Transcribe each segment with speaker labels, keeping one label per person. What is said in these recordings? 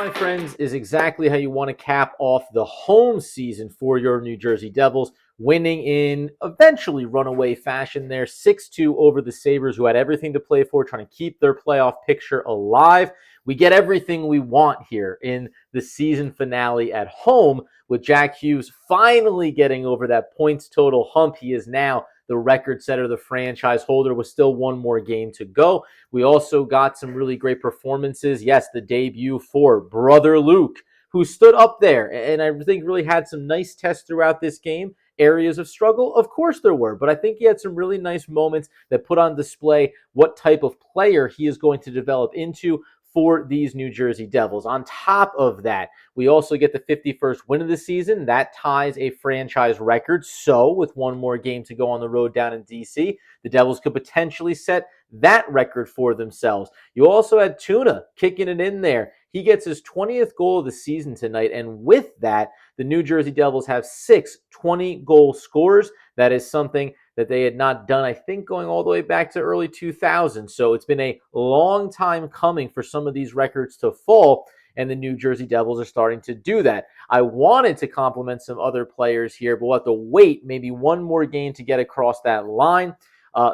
Speaker 1: my friends, is exactly how you want to cap off the home season for your New Jersey Devils, winning in eventually runaway fashion there, 6-2 over the Sabers, who had everything to play for, trying to keep their playoff picture alive. We get everything we want here in the season finale at home, with Jack Hughes finally getting over that points total hump. He is now the record setter, the franchise holder, with still one more game to go. We also got some really great performances. Yes, the debut for brother Luke, who stood up there and I think really had some nice tests throughout this game. Areas of struggle, of course there were, but I think he had some really nice moments that put on display what type of player he is going to develop into for these New Jersey Devils. On top of that, we also get the 51st win of the season. That ties a franchise record. So, with one more game to go on the road down in DC, the Devils could potentially set that record for themselves. You also had Tuna kicking it in there. He gets his 20th goal of the season tonight, and with that, the New Jersey Devils have 6 20-goal scorers. That is something that they had not done, I think, going all the way back to early 2000s. So it's been a long time coming for some of these records to fall, and the New Jersey Devils are starting to do that. I wanted to compliment some other players here, but we'll have to wait maybe one more game to get across that line.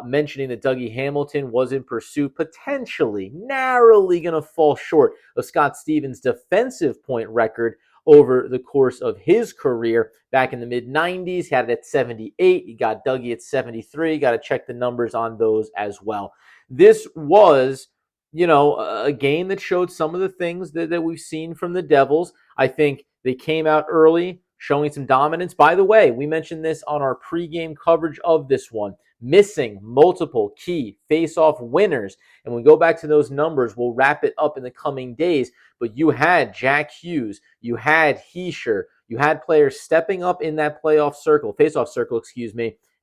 Speaker 1: Mentioning that Dougie Hamilton was in pursuit, potentially narrowly going to fall short of Scott Stevens' defensive point record over the course of his career back in the mid-90s. He had it at 78. You got Dougie at 73. Got to check the numbers on those as well. This was, a game that showed some of the things that we've seen from the Devils. I think they came out early, showing some dominance. By the way, we mentioned this on our pregame coverage of this one. Missing multiple key face-off winners. And when we go back to those numbers, we'll wrap it up in the coming days. But you had Jack Hughes, you had Heischer, you had players stepping up in that face-off circle,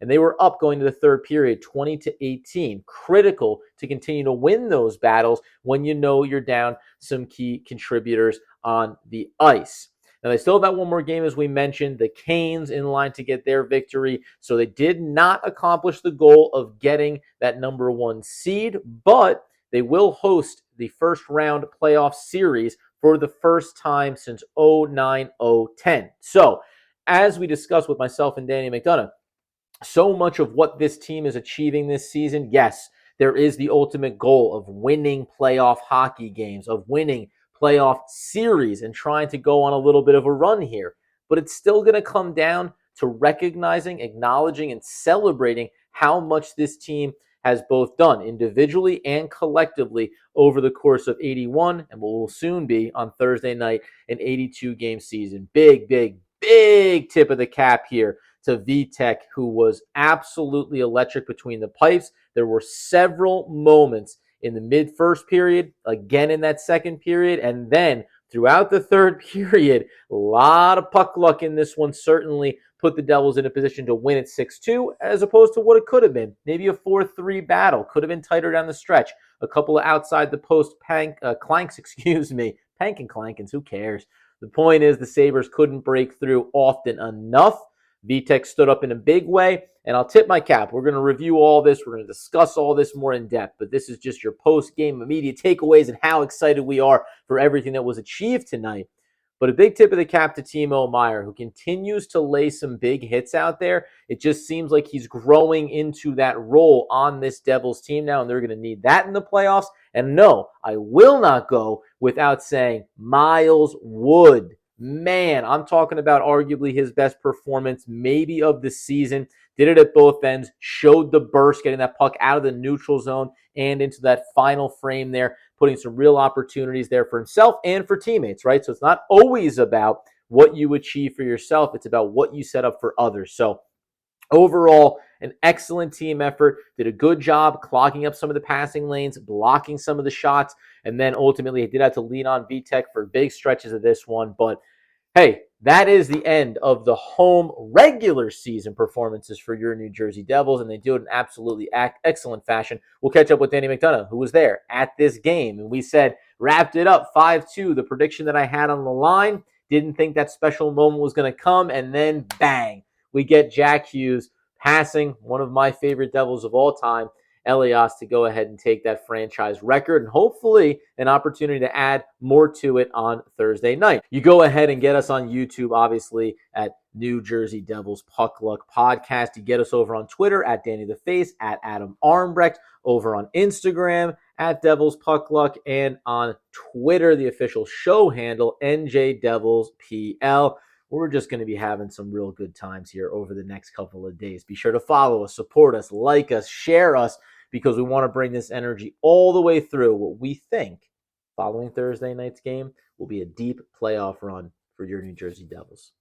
Speaker 1: and they were up going to the third period, 20-18. Critical to continue to win those battles when you know you're down some key contributors on the ice. Now, they still have that one more game, as we mentioned. The Canes in line to get their victory. So they did not accomplish the goal of getting that number 1 seed, but they will host the first round playoff series for the first time since 09-010. So, as we discussed with myself and Danny McDonough, so much of what this team is achieving this season, yes, there is the ultimate goal of winning playoff hockey games, of winning playoff series and trying to go on a little bit of a run here. But it's still going to come down to recognizing, acknowledging, and celebrating how much this team has both done individually and collectively over the course of 81 and what will soon be on Thursday night an 82-game season. Big tip of the cap here to Vitek, who was absolutely electric between the pipes. There were several moments in the mid-first period, again in that second period, and then throughout the third period, a lot of puck luck in this one certainly put the Devils in a position to win at 6-2, as opposed to what it could have been. Maybe a 4-3 battle. Could have been tighter down the stretch. A couple of outside the post clanks, Pank and clankins, who cares? The point is the Sabres couldn't break through often enough. Vitek stood up in a big way, and I'll tip my cap. We're going to review all this. We're going to discuss all this more in depth, but this is just your post-game immediate takeaways and how excited we are for everything that was achieved tonight. But a big tip of the cap to Timo Meier, who continues to lay some big hits out there. It just seems like he's growing into that role on this Devils team now, and they're going to need that in the playoffs. And no, I will not go without saying Miles Wood. Man, I'm talking about arguably his best performance maybe of the season. Did it at both ends, showed the burst, getting that puck out of the neutral zone and into that final frame there, putting some real opportunities there for himself and for teammates, right? So it's not always about what you achieve for yourself. It's about what you set up for others. So overall, an excellent team effort. Did a good job clogging up some of the passing lanes, blocking some of the shots, and then ultimately he did have to lean on Vitek for big stretches of this one. But hey, that is the end of the home regular season performances for your New Jersey Devils, and they do it in absolutely excellent fashion. We'll catch up with Danny McDonough, who was there at this game, and we said wrapped it up 5-2. The prediction that I had on the line, didn't think that special moment was going to come, and then bang, we get Jack Hughes passing one of my favorite Devils of all time, Elias to go ahead and take that franchise record and hopefully an opportunity to add more to it on Thursday night. You go ahead and get us on YouTube, obviously, at New Jersey Devils Puck Luck Podcast. You get us over on Twitter at Danny the Face, at Adam Armbrecht, over on Instagram at Devils Puck Luck, and on Twitter, the official show handle, NJ Devils PL. We're just going to be having some real good times here over the next couple of days. Be sure to follow us, support us, like us, share us, because we want to bring this energy all the way through what we think following Thursday night's game will be a deep playoff run for your New Jersey Devils.